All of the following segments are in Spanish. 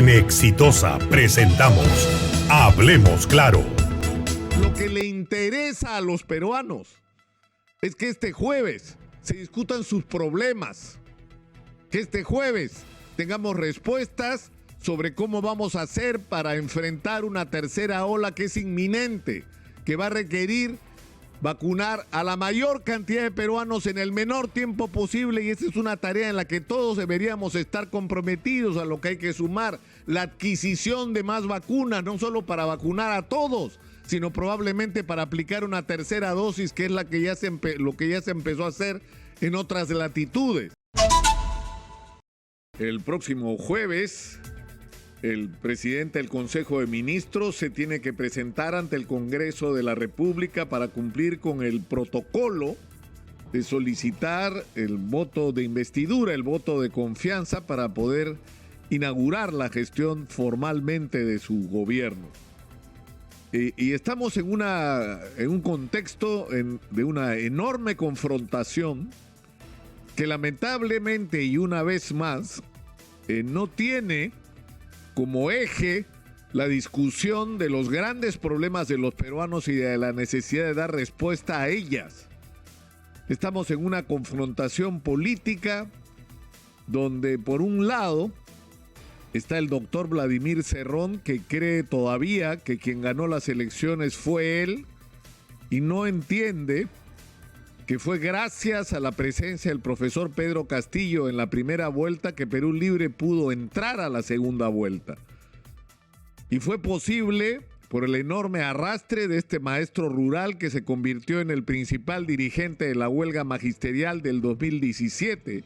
En Exitosa presentamos Hablemos Claro. Lo que le interesa a los peruanos es que este jueves se discutan sus problemas, que este jueves tengamos respuestas sobre cómo vamos a hacer para enfrentar una tercera ola que es inminente, que va a requerir vacunar a la mayor cantidad de peruanos en el menor tiempo posible, y esa es una tarea en la que todos deberíamos estar comprometidos, a lo que hay que sumar la adquisición de más vacunas, no solo para vacunar a todos, sino probablemente para aplicar una tercera dosis, que es lo que ya se empezó a hacer en otras latitudes. El próximo jueves, el presidente del Consejo de Ministros se tiene que presentar ante el Congreso de la República para cumplir con el protocolo de solicitar el voto de investidura, el voto de confianza, para poder inaugurar la gestión formalmente de su gobierno. Y estamos en un contexto de una enorme confrontación que lamentablemente y una vez más no tiene como eje la discusión de los grandes problemas de los peruanos y de la necesidad de dar respuesta a ellas. Estamos en una confrontación política donde por un lado está el doctor Vladimir Cerrón, que cree todavía que quien ganó las elecciones fue él y no entiende que fue gracias a la presencia del profesor Pedro Castillo en la primera vuelta que Perú Libre pudo entrar a la segunda vuelta. Y fue posible por el enorme arrastre de este maestro rural que se convirtió en el principal dirigente de la huelga magisterial del 2017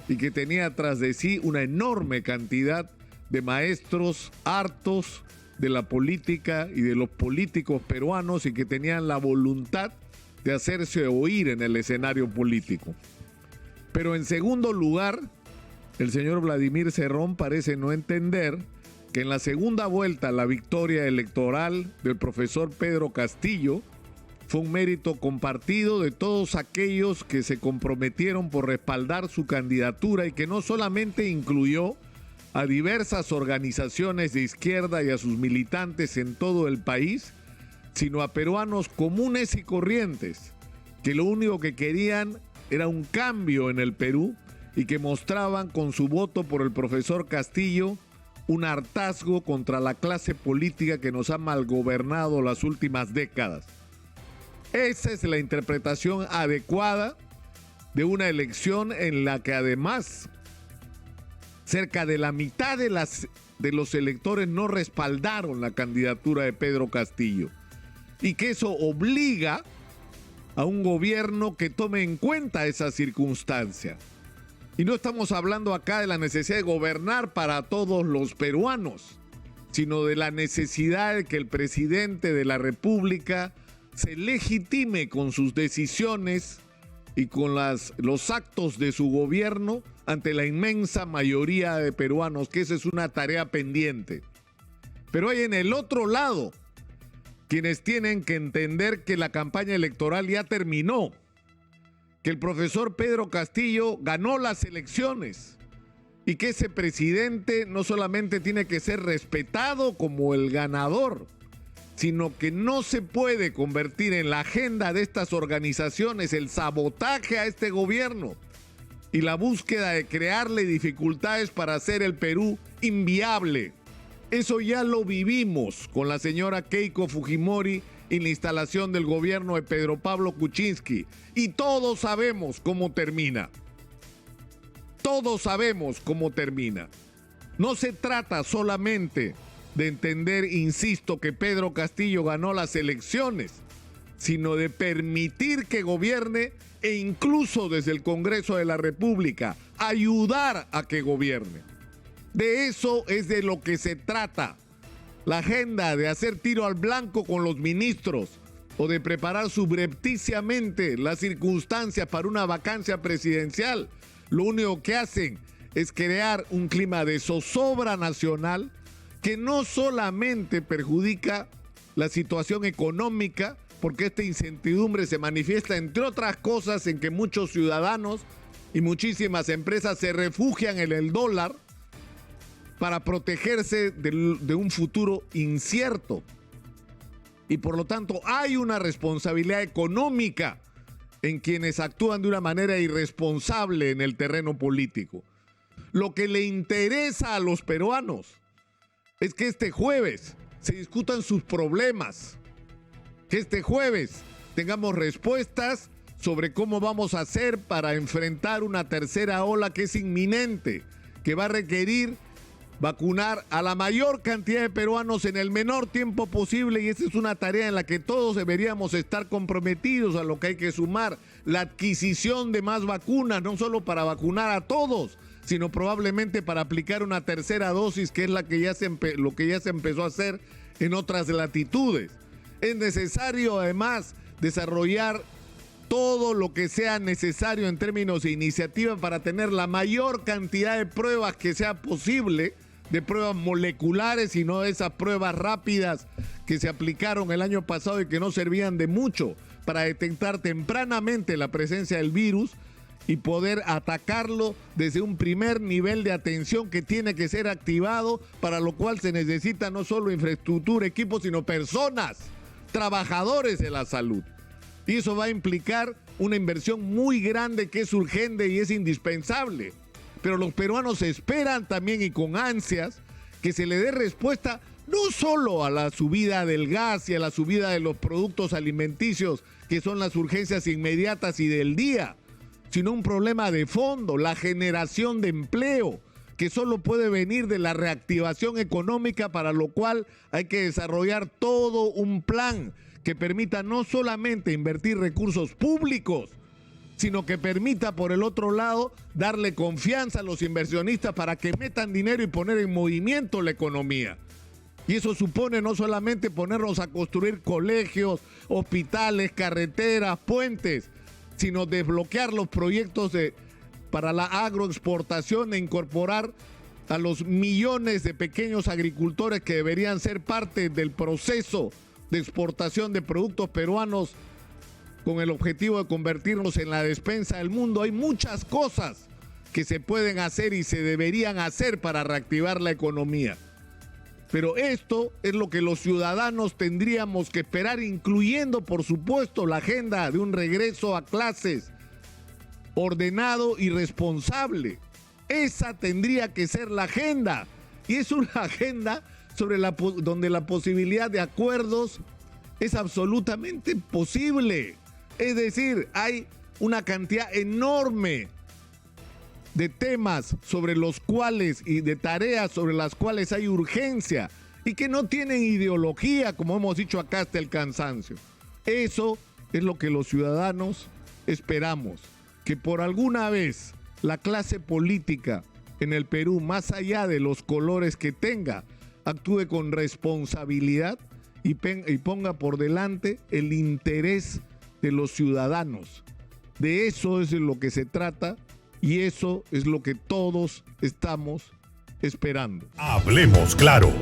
y que tenía tras de sí una enorme cantidad de maestros hartos de la política y de los políticos peruanos y que tenían la voluntad de hacerse oír en el escenario político. Pero en segundo lugar, el señor Vladimir Cerrón parece no entender que en la segunda vuelta la victoria electoral del profesor Pedro Castillo fue un mérito compartido de todos aquellos que se comprometieron por respaldar su candidatura y que no solamente incluyó a diversas organizaciones de izquierda y a sus militantes en todo el país, sino a peruanos comunes y corrientes, que lo único que querían era un cambio en el Perú y que mostraban con su voto por el profesor Castillo un hartazgo contra la clase política que nos ha malgobernado las últimas décadas. Esa es la interpretación adecuada de una elección en la que además cerca de la mitad de los electores no respaldaron la candidatura de Pedro Castillo. Y que eso obliga a un gobierno que tome en cuenta esa circunstancia. Y no estamos hablando acá de la necesidad de gobernar para todos los peruanos, sino de la necesidad de que el presidente de la República se legitime con sus decisiones y con los actos de su gobierno ante la inmensa mayoría de peruanos, que esa es una tarea pendiente. Pero hay en el otro lado quienes tienen que entender que la campaña electoral ya terminó, que el profesor Pedro Castillo ganó las elecciones y que ese presidente no solamente tiene que ser respetado como el ganador, sino que no se puede convertir en la agenda de estas organizaciones el sabotaje a este gobierno y la búsqueda de crearle dificultades para hacer el Perú inviable. Eso ya lo vivimos con la señora Keiko Fujimori y la instalación del gobierno de Pedro Pablo Kuczynski. Y todos sabemos cómo termina. Todos sabemos cómo termina. No se trata solamente de entender, insisto, que Pedro Castillo ganó las elecciones, sino de permitir que gobierne e incluso desde el Congreso de la República ayudar a que gobierne. De eso es de lo que se trata. La agenda de hacer tiro al blanco con los ministros o de preparar subrepticiamente las circunstancias para una vacancia presidencial, lo único que hacen es crear un clima de zozobra nacional que no solamente perjudica la situación económica, porque esta incertidumbre se manifiesta, entre otras cosas, en que muchos ciudadanos y muchísimas empresas se refugian en el dólar, para protegerse de un futuro incierto. Y por lo tanto hay una responsabilidad económica en quienes actúan de una manera irresponsable en el terreno político. Lo que le interesa a los peruanos es que este jueves se discutan sus problemas, que este jueves tengamos respuestas sobre cómo vamos a hacer para enfrentar una tercera ola que es inminente, que va a requerir vacunar a la mayor cantidad de peruanos en el menor tiempo posible, y esa es una tarea en la que todos deberíamos estar comprometidos, a lo que hay que sumar la adquisición de más vacunas, no solo para vacunar a todos, sino probablemente para aplicar una tercera dosis, que es lo que ya se empezó a hacer en otras latitudes. Es necesario además desarrollar todo lo que sea necesario en términos de iniciativa para tener la mayor cantidad de pruebas que sea posible, de pruebas moleculares y no de esas pruebas rápidas que se aplicaron el año pasado y que no servían de mucho para detectar tempranamente la presencia del virus y poder atacarlo desde un primer nivel de atención que tiene que ser activado, para lo cual se necesita no solo infraestructura, equipos, sino personas, trabajadores de la salud. Y eso va a implicar una inversión muy grande que es urgente y es indispensable. Pero los peruanos esperan también y con ansias que se le dé respuesta no solo a la subida del gas y a la subida de los productos alimenticios, que son las urgencias inmediatas y del día, sino un problema de fondo, la generación de empleo, que solo puede venir de la reactivación económica, para lo cual hay que desarrollar todo un plan que permita no solamente invertir recursos públicos, sino que permita, por el otro lado, darle confianza a los inversionistas para que metan dinero y poner en movimiento la economía. Y eso supone no solamente ponernos a construir colegios, hospitales, carreteras, puentes, sino desbloquear los proyectos para la agroexportación e incorporar a los millones de pequeños agricultores que deberían ser parte del proceso de exportación de productos peruanos con el objetivo de convertirnos en la despensa del mundo. Hay muchas cosas que se pueden hacer y se deberían hacer para reactivar la economía. Pero esto es lo que los ciudadanos tendríamos que esperar, incluyendo, por supuesto, la agenda de un regreso a clases ordenado y responsable. Esa tendría que ser la agenda. Y es una agenda donde la posibilidad de acuerdos es absolutamente posible. Es decir, hay una cantidad enorme de temas sobre los cuales y de tareas sobre las cuales hay urgencia y que no tienen ideología, como hemos dicho acá hasta el cansancio. Eso es lo que los ciudadanos esperamos, que por alguna vez la clase política en el Perú, más allá de los colores que tenga, actúe con responsabilidad y ponga por delante el interés de los ciudadanos. De eso es de lo que se trata y eso es lo que todos estamos esperando. Hablemos claro.